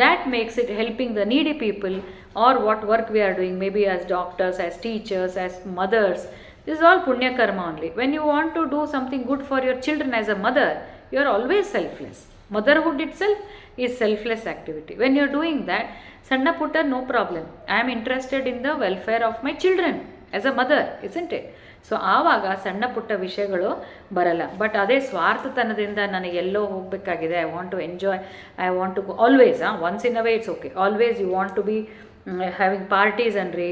that makes it, helping the needy people, or what work we are doing, maybe as doctors, as teachers, as mothers, this is all punya karma only. When you want to do something good for your children as a mother, you are always selfless. Motherhood itself is selfless activity. When you are doing that, sanna putta, no problem, I am interested in the welfare of my children as a mother, isn't it? So ಆವಾಗ ಸಣ್ಣ ಪುಟ್ಟ ವಿಷಯಗಳು ಬರಲ್ಲ. But ಅದೇ ಸ್ವಾರ್ಥತನದಿಂದ ನನಗೆ ಎಲ್ಲೋ ಹೋಗಬೇಕಾಗಿದೆ, I want to enjoy, I want to go always, once in a way it's okay, always you want to be having parties ಅನ್ರಿ,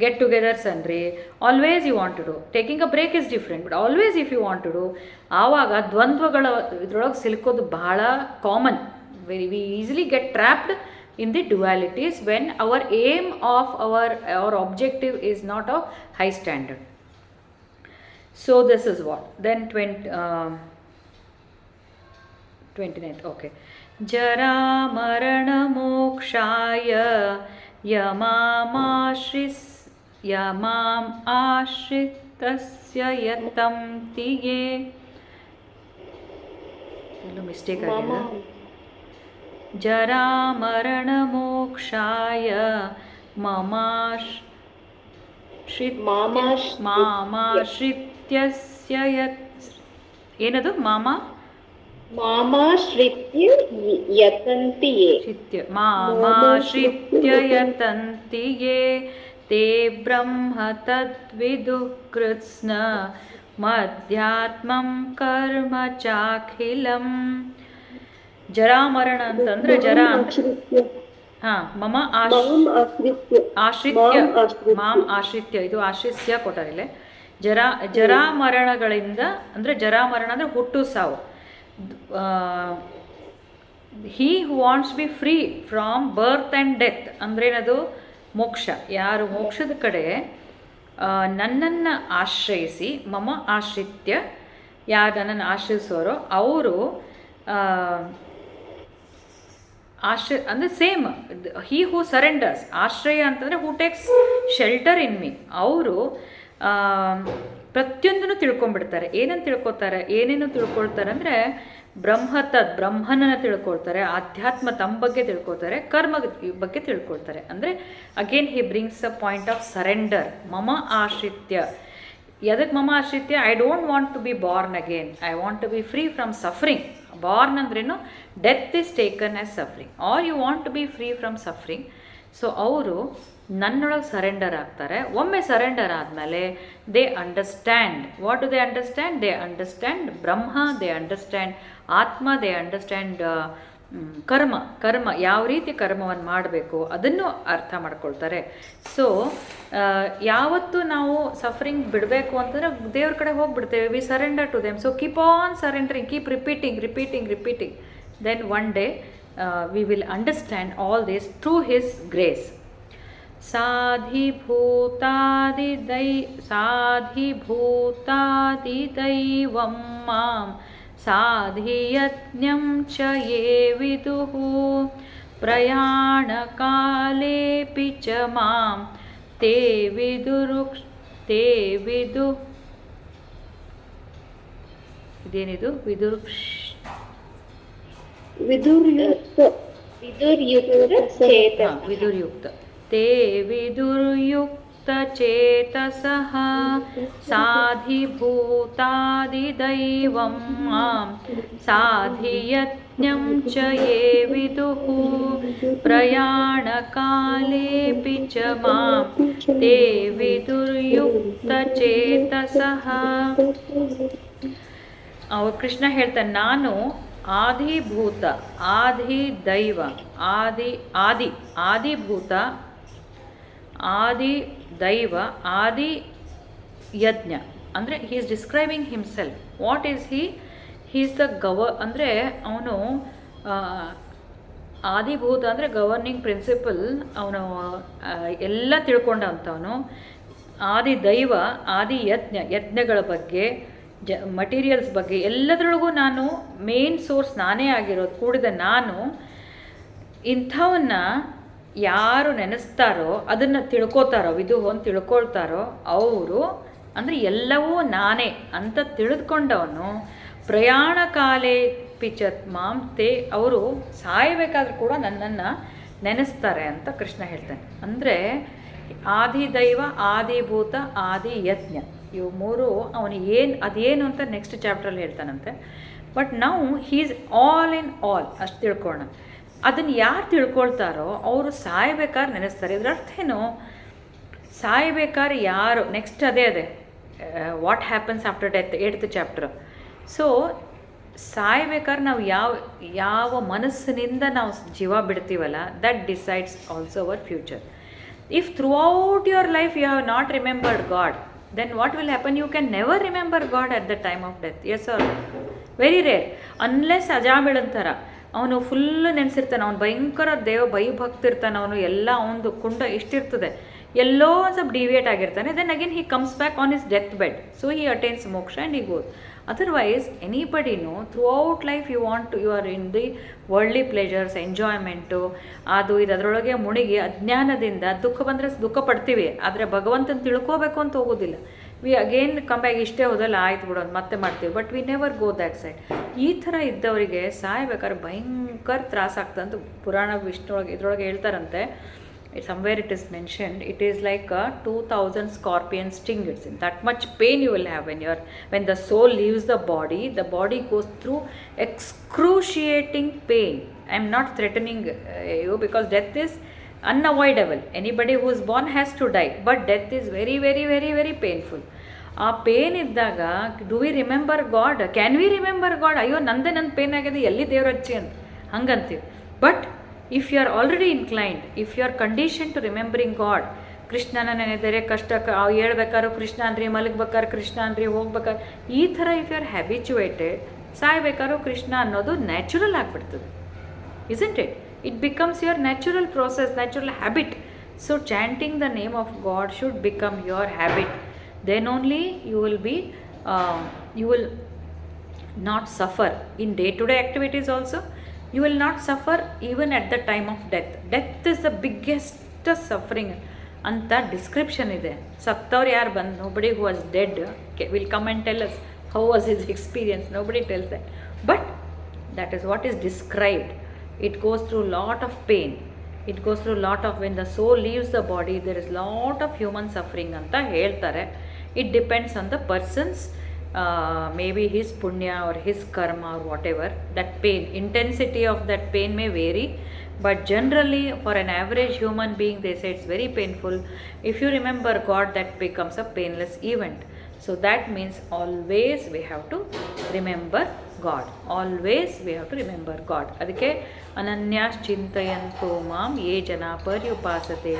ಗೆಟ್ ಟುಗೆದರ್ಸ್ ಅನ್ರಿ, always you want to do. Taking a break is different, but always if you want to do, ಆವಾಗ ದ್ವಂದ್ವಗಳ ಇದ್ರೊಳಗೆ ಸಿಲುಕೋದು ಬಹಳ common. We easily get trapped in the dualities when our aim of our objective is not of high standard. So this is what then 29th, okay. Jara marana mokshaya yamam ashritasya yatam tiye. Hello, mistake agina. ಜರಾಮರಣಮೋಕ್ಷಾಯ ಮಾಮಾಶ್ರಿತ್ಯಸ್ಯ ಏನದು ಮಾಮಾಶ್ರಿತ್ಯ ಯತಂತಿ ಯೇ ಮಾಮಾಶ್ರಿತ್ಯ ಯತಂತಿ ಯೇ ತೇ ಬ್ರಹ್ಮ ತದ್ವಿದುಃ ಕೃತ್ಸ್ನ ಮಧ್ಯಾತ್ಮಂ ಕರ್ಮ ಚಾಖಿಲಂ. ಜರಾಮರಣ ಅಂತಂದ್ರೆ ಜರ ಮಮ ಆಶ್ರಿತ್ಯ ಮಾಂ ಆಶ್ರಿತ್ಯ, ಇದು ಆಶ್ರಿತ್ಯ ಕೊಟ್ಟರಿಲ್ಲ. ಜರಾಮರಣಗಳಿಂದ ಅಂದರೆ ಜರಾಮರಣ ಅಂದರೆ ಹುಟ್ಟು ಸಾವು. He who wants be free from birth and death ಅಂದ್ರೇನದು ಮೋಕ್ಷ. ಯಾರು ಮೋಕ್ಷದ ಕಡೆ ನನ್ನನ್ನು ಆಶ್ರಯಿಸಿ, ಮಮ ಆಶ್ರಿತ್ಯ, ಯಾರು ನನ್ನನ್ನು ಆಶ್ರಯಿಸೋರೋ ಅವರು ಅಂದರೆ ಸೇಮ್ ಹೀ ಹೂ ಸರೆಂಡರ್ಸ್. ಆಶ್ರಯ ಅಂತಂದರೆ ಹೂ ಟೇಕ್ಸ್ ಶೆಲ್ಟರ್ ಇನ್ ಮೀ. ಅವರು ಪ್ರತಿಯೊಂದನ್ನು ತಿಳ್ಕೊಂಡ್ಬಿಡ್ತಾರೆ. ಏನೇನು ತಿಳ್ಕೊಳ್ತಾರೆ ಅಂದರೆ ಬ್ರಹ್ಮನನ್ನು ತಿಳ್ಕೊಳ್ತಾರೆ, ಆಧ್ಯಾತ್ಮ ತಮ್ಮ ಬಗ್ಗೆ ತಿಳ್ಕೊಳ್ತಾರೆ, ಕರ್ಮ ಬಗ್ಗೆ ತಿಳ್ಕೊಳ್ತಾರೆ. ಅಂದರೆ again he brings a point of surrender. ಮಮ ಆಶ್ರಿತ್ಯ. ಎದಕ್ಕೆ ಮಮ ಆಶ್ರಿತ್ಯ? I don't want to be born again, I want to be free from suffering. Born ಅಂದ್ರೇನು? Death is taken as suffering, or you want to be free from suffering. So ಅವರು ನನ್ನೊಳಗೆ surrender ಆಗ್ತಾರೆ. ಒಮ್ಮೆ ಸರೆಂಡರ್ ಆದಮೇಲೆ they understand. What do they understand? They understand Brahma, they understand atma, they understand karma, ಯಾವ ರೀತಿ ಕರ್ಮವನ್ನು ಮಾಡಬೇಕು ಅದನ್ನು ಅರ್ಥ ಮಾಡ್ಕೊಳ್ತಾರೆ. ಸೊ ಯಾವತ್ತು ನಾವು ಸಫರಿಂಗ್ ಬಿಡಬೇಕು ಅಂತಂದರೆ ದೇವ್ರ ಕಡೆ ಹೋಗಿಬಿಡ್ತೇವೆ. We surrender to them. So keep on surrendering, keep repeating. Then one day we will understand all this through his grace. ಸಾಧಿಭೂತಾದಿದೈವಂ ಮಾಂ ಸಾಧಿಯಜ್ಞಂ ಚ ಯೇ ವಿದುಃ ಪ್ರಯಾಣಕಾಲೇಪಿ ಚ ಮಾಂ ತೇ ವಿದುಃ. ಇದೇನಿದು? ವಿದುರ್ಯುಕ್ತ. ತೇ ವಿದುರ್ಯುಕ್ತ ಚೇತಸಃ ಸಾಧಿಭೂತಾದಿದೈವಂ ಮಾಂ ಸಾಧಿಯಜ್ಞಂ ಚ ಯೇ ವಿದುಃ ಪ್ರಯಾಣಕಾಲೇಪಿ ಚ ಮಾಂ ತೇ ವಿದುರ್ಯುಕ್ತ ಚೇತಸಃ. ಕೃಷ್ಣ ಹೇಳ್ತಾನೆ, ನಾನು ಆದಿಭೂತ, ಆದಿದೈವ, ಆದಿಭೂತ, ಆದಿದೈವ, ಆದಿ ಯಜ್ಞ. ಅಂದರೆ he is describing himself. What is he? He is the ಅಂದರೆ ಅವನು ಆದಿಭೂತ ಅಂದರೆ ಗವರ್ನಿಂಗ್ ಪ್ರಿನ್ಸಿಪಲ್. ಅವನು ಎಲ್ಲ ತಿಳ್ಕೊಂಡಂಥವನು. ಆದಿದೈವ, ಆದಿ ಯಜ್ಞಗಳ ಬಗ್ಗೆ, ಮಟೀರಿಯಲ್ಸ್ ಬಗ್ಗೆ ಎಲ್ಲದರೊಳಗೂ ನಾನು ಮೇನ್ ಸೋರ್ಸ್ ನಾನೇ ಆಗಿರೋದು. ಕೂಡಿದ ನಾನು ಇಂಥವನ್ನ ಯಾರು ನೆನೆಸ್ತಾರೋ, ಅದನ್ನು ತಿಳ್ಕೊತಾರೋ, ವಿದುಹನ್ನು ತಿಳ್ಕೊಳ್ತಾರೋ ಅವರು ಅಂದರೆ ಎಲ್ಲವೂ ನಾನೇ ಅಂತ ತಿಳಿದುಕೊಂಡವನು ಪ್ರಯಾಣ ಕಾಲೇ ಪಿಚತ್ ಮಾಂ ತೇ, ಅವರು ಸಾಯಬೇಕಾದ್ರೂ ಕೂಡ ನನ್ನನ್ನು ನೆನೆಸ್ತಾರೆ ಅಂತ ಕೃಷ್ಣ ಹೇಳ್ತಾನೆ. ಅಂದರೆ ಆದಿದೈವ, ಆದಿಭೂತ, ಆದಿ ಯಜ್ಞ, ಇವು ಮೂರು ಅವನು ಅದೇನು ಅಂತ ನೆಕ್ಸ್ಟ್ ಚಾಪ್ಟ್ರಲ್ಲಿ ಹೇಳ್ತಾನಂತೆ. ಬಟ್ ನಾವು ಹೀಸ್ ಆಲ್ ಇನ್ ಆಲ್ ಅಷ್ಟು ತಿಳ್ಕೊಳ್ಳೋಣ. ಅದನ್ನು ಯಾರು ತಿಳ್ಕೊಳ್ತಾರೋ ಅವರು ಸಾಯ್ಬೇಕಾದ್ರೆ ನೆನೆಸ್ತಾರೆ. ಇದರ ಅರ್ಥ ಏನು? ಸಾಯ್ಬೇಕಾದ್ರೆ ಯಾರು ನೆಕ್ಸ್ಟ್ ಅದೇ what happens after death, 8th chapter. So ಸಾಯ್ಬೇಕಾದ್ರೆ ನಾವು ಯಾವ ಮನಸ್ಸಿನಿಂದ ನಾವು ಜೀವ ಬಿಡ್ತೀವಲ್ಲ, that decides also our future. If throughout your life you have not remembered God, then what will happen? You can never remember God at the time of death. Yes or no? Very rare. Unless ಅಜಾಮಿಳಂತರ ಅವನು full ನೆನೆಸಿರ್ತಾನೆ, ಅವನು ಭಯಂಕರ ಭಯಭಕ್ತ ಇರ್ತಾನೆ, ಅವನು ಎಲ್ಲ ಅವನದು ಕುಂಡ ಇಷ್ಟಿರ್ತದೆ, ಎಲ್ಲೋ ಸ್ವಲ್ಪ deviate ಆಗಿರ್ತಾನೆ. Then again he comes back on his death bed. So he attains moksha and he goes. Otherwise ಎನಿಬಡಿನೂ throughout life you are in the worldly pleasures, enjoyment, ಅದು ಇದು ಅದರೊಳಗೆ ಮುಳುಗಿ ಅಜ್ಞಾನದಿಂದ ದುಃಖ ಬಂದರೆ ದುಃಖ ಪಡ್ತೀವಿ, ಆದರೆ ಭಗವಂತನ ತಿಳ್ಕೋಬೇಕು ಅಂತ ಹೋಗೋದಿಲ್ಲ. ವಿ ಅಗೇನ್ ಕಮ್ ಬ್ಯಾಕ್, ಇಷ್ಟೇ ಹೋದಲ್ಲ ಆಯ್ತು ಬಿಡೋದು ಮತ್ತೆ ಮಾಡ್ತೀವಿ, but we never go that side. ಈ ಥರ ಇದ್ದವರಿಗೆ ಸಾಯ್ಬೇಕಾದ್ರೆ ಭಯಂಕರ ತ್ರಾಸಾಗ್ತದೆ ಅಂತ ಪುರಾಣ ವಿಷ್ಣುವೊಳಗೆ ಇದ್ರೊಳಗೆ ಹೇಳ್ತಾರಂತೆ. somewhere it is mentioned, it is like a 2000 scorpion sting. It's in that much pain you will have when the soul leaves the body goes through excruciating pain. I am not threatening you, because death is unavoidable. Anybody who is born has to die, but death is very very very very painful. ಆ pain ಇದ್ದಾಗ do we remember God? Can we remember God? ಅಯ್ಯೋ ನಂದೇ ನನ್ನ pain ಆಗಿದೆ, ಎಲ್ಲಿ ದೇವ್ರ ಹಚ್ಚಿ ಅಂತ ಹಂಗಂತೀವಿ. But if you are already inclined, if you are conditioned to remembering God, ಕೃಷ್ಣನ ನೆನೆದರೆ ಕಷ್ಟ ಹೇಳ್ಬೇಕಾದ್ರು ಕೃಷ್ಣ ಅಂದ್ರಿ, ಮಲಗ್ಬೇಕಾದ್ರೆ ಕೃಷ್ಣ ಅಂದ್ರಿ, ಹೋಗ್ಬೇಕಾದ್ರೆ ಈ ಥರ ಇಫ್ ಯು ಆರ್ ಹ್ಯಾಬಿಚುವೇಟೆಡ್, ಸಾಯ್ಬೇಕಾದ್ರೂ ಕೃಷ್ಣ ಅನ್ನೋದು ನ್ಯಾಚುರಲ್ ಆಗಿಬಿಡ್ತದೆ. isn't it? It becomes your natural process, natural habit. So chanting the name of God should become your habit. Then only you will not suffer in day-to-day activities also. You will not suffer even at the time of death. Death is the biggest suffering ಅಂತ description ಇದೆ. ಸತ್ತವ್ರು ಯಾರು ಬಂದು, nobody who was dead will come and tell us how was his experience. Nobody tells that. But that is what is described. It goes through lot of pain. It goes through lot of, when the soul leaves the body, there is lot of human suffering ಅಂತ ಹೇಳ್ತಾರೆ. It depends on the person's maybe his punya or his karma or whatever. That pain, intensity of that pain may vary, but generally for an average human being, they say it's very painful. If you remember God, that becomes a painless event. So that means always we have to remember God. Always we have to remember God. ಅದಕ್ಕೆ ಅನನ್ಯಾಸ್ ಚಿಂತಯಂತೋ ಮಾಂ ಯೇ ಜನ ಪರ್ಯುಪಾಸತೆ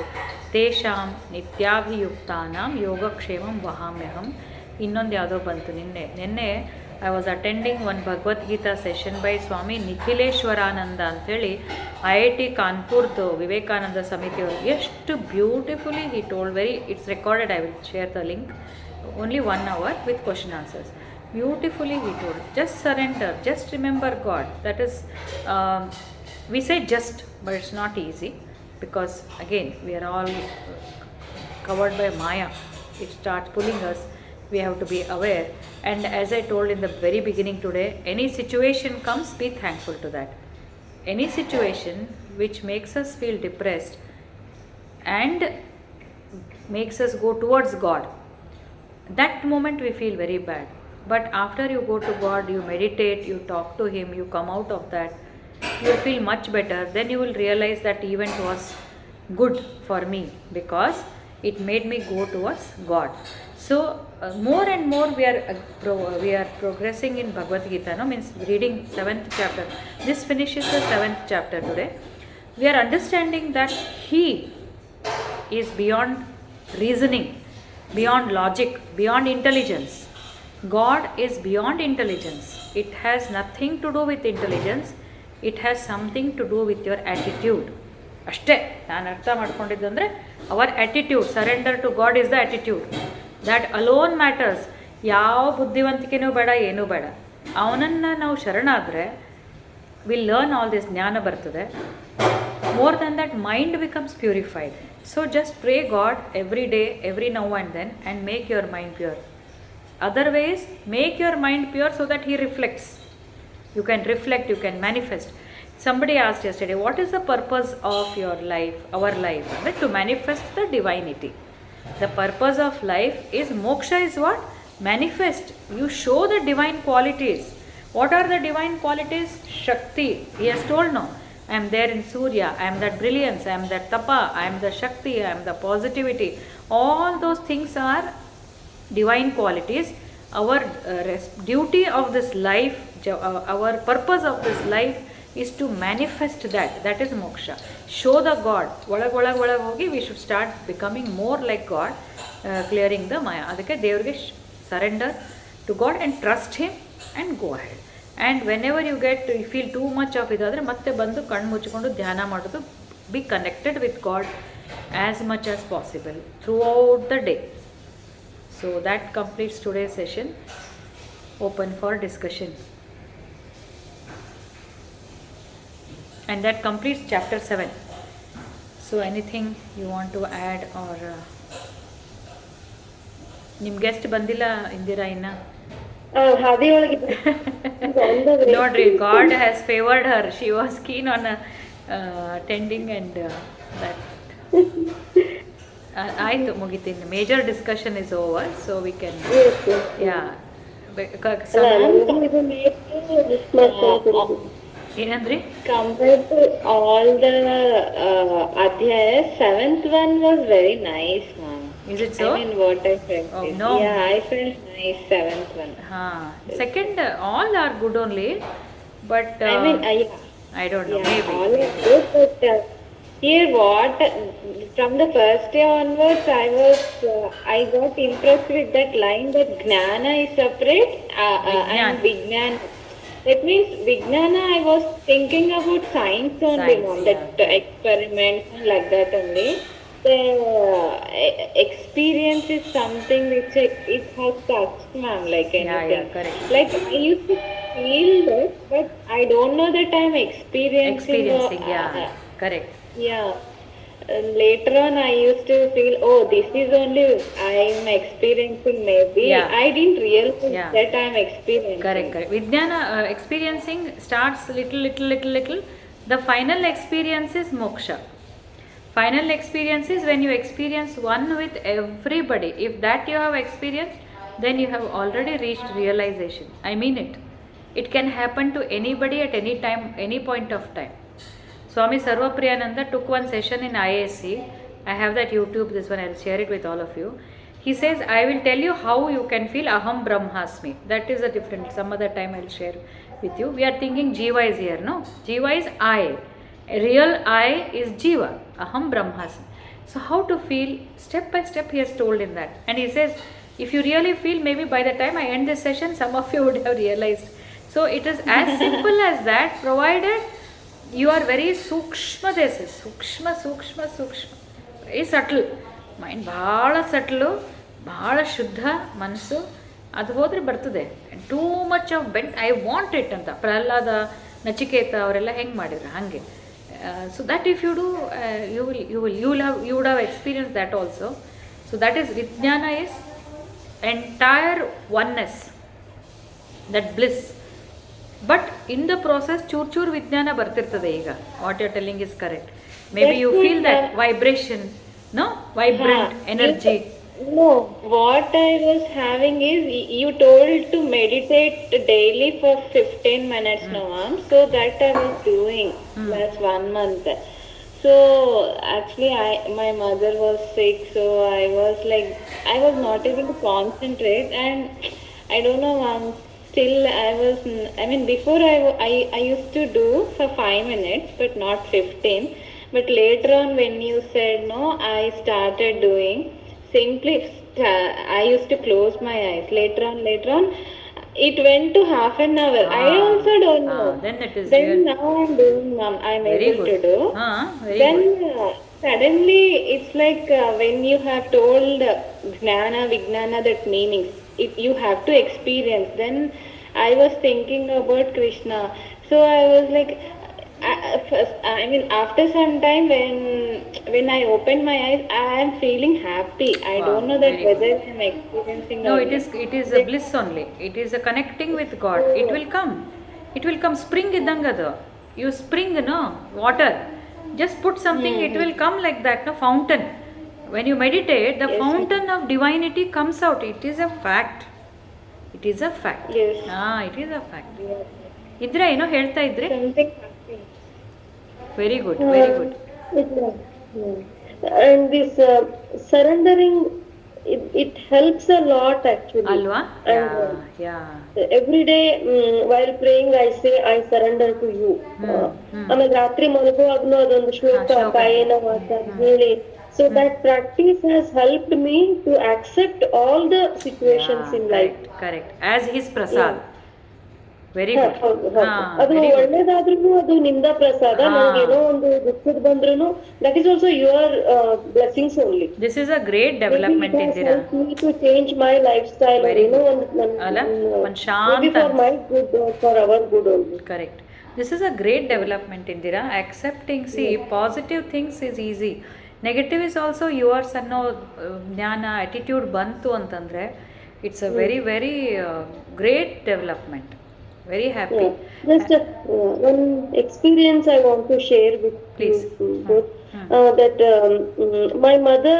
ತೇಷಾಂ ನಿತ್ಯಾಭಿಯುಕ್ತಾನಾಂ ಯೋಗಕ್ಷೇಮಂ ವಹಾಮ್ಯಹಂ. ಇನ್ನೊಂದು ಯಾವುದೋ ಬಂತು ನಿನ್ನೆ I was attending one Bhagavad Gita session by Swami Nikhileshwarananda ಅಂಥೇಳಿ IIT ಕಾನ್ಪುರ್ದು ವಿವೇಕಾನಂದ ಸಮಿತಿಯವರು. ಎಷ್ಟು beautifully he told, it's recorded, I will share the link, only 1 hour with question answers. Beautifully he told, just surrender, just remember God. That is, we say just, but it's not easy, because again we are all covered by Maya. It starts pulling us. We have to be aware. And as I told in the very beginning today, any situation comes, be thankful to that. Any situation which makes us feel depressed and makes us go towards God, that moment we feel very bad. But after you go to God, you meditate, you talk to Him, you come out of that, you will feel much better. Then you will realize that event was good for me, because it made me go towards God. So more and more we are progressing in Bhagavad Gita, no? Means reading 7th chapter. This finishes the 7th chapter today. We are understanding that He is beyond reasoning, beyond logic, beyond intelligence. God is beyond intelligence. It has nothing to do with intelligence. It has something to do with your attitude. ಅಷ್ಟೇ ನಾನು ಅರ್ಥ ಮಾಡ್ಕೊಂಡಿದ್ದು ಅಂದರೆ our attitude. Surrender to God is the attitude. That alone matters. ಯಾವ ಬುದ್ಧಿವಂತಿಕೆನೂ ಬೇಡ, ಏನೂ ಬೇಡ. ಅವನನ್ನು ನಾವು ಶರಣಾದರೆ ವಿಲ್ ಲರ್ನ್ ಆಲ್ ದಿಸ್, ಜ್ಞಾನ ಬರ್ತದೆ. More than that mind becomes purified. So just pray God every day, every now and then, and make your mind pure. Otherwise, make your mind pure so that He reflects. You can reflect, you can manifest. Somebody asked yesterday, what is the purpose of your life, our life? To manifest the divinity. The purpose of life is, moksha is what? Manifest. You show the divine qualities. What are the divine qualities? Shakti. He has told, no, I am there in Surya, I am that brilliance, I am that tapa, I am the Shakti, I am the positivity. All those things are divine qualities. Our duty of this life, our purpose of this life is to manifest that. That is moksha. Show the God. ಒಳಗೆ ಹೋಗಿ we should start becoming more like God, clearing the Maya. ಅದಕ್ಕೆ ದೇವರಿಗೆ surrender to God and trust Him and go ahead. And whenever you feel too much of ಇದಾದರೆ ಮತ್ತೆ ಬಂದು ಕಣ್ಣು ಮುಚ್ಚಿಕೊಂಡು ಧ್ಯಾನ ಮಾಡೋದು. Be connected with God as much as possible throughout the day. So that completes today's session. Open for discussion. And that completes chapter 7. So anything you want to add or ನಿಮ್ಮ guest ಬಂದಿಲ್ಲ ಇಂದಿರಾ ಇನ್ನ? ಹಾದಿ ಒಳಗೆ ನೋಡ್ರಿ, God has favoured her. She was keen on attending and that. ಆಯಿತು, ಮುಗಿತೀನಿ. Major discussion is over, so we can ಯಾ ಏನಂದ್ರಿ? Compared to all the adhyayas, 7th one was very nice, ma'am. Is it so? I mean, what I felt. Oh, no. Yeah, I felt nice, 7th one. Second, all are good only, but I mean, I don't know, yeah, maybe. all are good, but here what, from the first day onwards, I got impressed with that line that Gnana is separate and Vijnana. That means Vijnana, I was thinking about science only, mom, that experiments and like that only. The experience is something which it has touched, ma'am, like anything. Yeah, correct. Like I used to feel that, but I don't know that I'm experiencing. Correct. Yeah. Later on, I used to feel, oh, this is only I'm experiencing. Maybe I didn't realize that I'm experiencing. Correct. Vijnana experiencing starts little. The final experience is moksha. Final experience is when you experience one with everybody. If that you have experienced, then you have already reached realization. I mean it. It can happen to anybody at any time, any point of time. Swami Sarvapriyananda took one session in ISC. I have that YouTube, this one, I'll share it with all of you. He says, I will tell you how you can feel Aham Brahmasmi. That is a different, some other time I'll share with you. We are thinking Jiva is here, no? Jiva is I. Real I is Jiva. Aham Brahmasmi. So how to feel? Step by step he has told in that. And he says, if you really feel, maybe by the time I end this session, some of you would have realized. So it is as simple as that, provided you are very ಸೂಕ್ಷ್ಮ very subtle mind. ಭಾಳ subtle, ಭಾಳ ಶುದ್ಧ ಮನಸ್ಸು. ಅದು ಹೋದರೆ ಬರ್ತದೆ. Too much of bent I want it ಅಂತ ಪ್ರಹ್ಲಾದ, ನಚಿಕೇತ ಅವರೆಲ್ಲ ಹೆಂಗೆ ಮಾಡಿದ್ರು ಹಾಗೆ. So that if you do you would have experience that also. So that is vijnana is entire oneness, that bliss. But in the process ಚೂರು ವಿಜ್ಞಾನ ಬರ್ತಿರ್ತದೆ. ಈಗ what you are telling is correct. Maybe you feel that vibration, no vibrant energy. No, what I was having is, you told to meditate daily for 15 minutes now, ma'am. So that I was doing last 1 month. So actually my mother was sick, so I was not able to concentrate, and I don't know, ma'am. Still before I used to do for 5 minutes, but not 15. But later on, when you said no, I started doing. Simply, I used to close my eyes. Later on, it went to half an hour. I also don't know. Then it is. Then now I'm doing, ma'am. I'm able to do. Then suddenly, it's like when you have told Gnana, Vijnana, that meanings. You have to experience. Then I was thinking about Krishna. So I was like, after some time, when I opened my eyes, I am feeling happy. I don't know that whether I am experiencing. No, it is a bliss only. It is a connecting with God. It will come. Spring idangadu. You spring, no water. Just put something. It will come like that. No fountain. When you meditate, the fountain of divinity comes out. It is a fact. It is a fact. Yes. It is a fact. Idra ಏನೋ ಹೇಳ್ತಾ ಇದ್ರೆ. Very good. And this surrendering, it helps a lot actually. Alva? Yeah. Every day while praying, I say, I surrender to you. ಆಮೇಲೆ ರಾತ್ರಿ ಮಲಗುವಾಗ್ಲೂ ಅದೊಂದು ಶ್ಲೋಕ ಕಾಯೇನ ವಾಚ ಹೇಳಿ. So that practice has helped me to accept all the situations in life. Correct. As his prasad. Very good. ಅದು ಒಳ್ಳೇದಾದ್ರೂ ಅದು ನಿಂದ ಪ್ರಸಾದ. ನನಗೇನೋ ಒಂದು ದುಃಖದ ಬಂದ್ರೂ that is also your blessings only. This is a great development, Indira. It helped me to change my lifestyle. One shanta. Maybe for my good, for our good only. Correct. This is a great development, Indira. Accepting, see, positive things is easy. Negative is also yours ಅನ್ನೋ ಜ್ಞಾನ attitude ಬಂತು ಅಂತಂದರೆ it's a very very great development. Very happy. Just one experience I want to share with please. you both. That my mother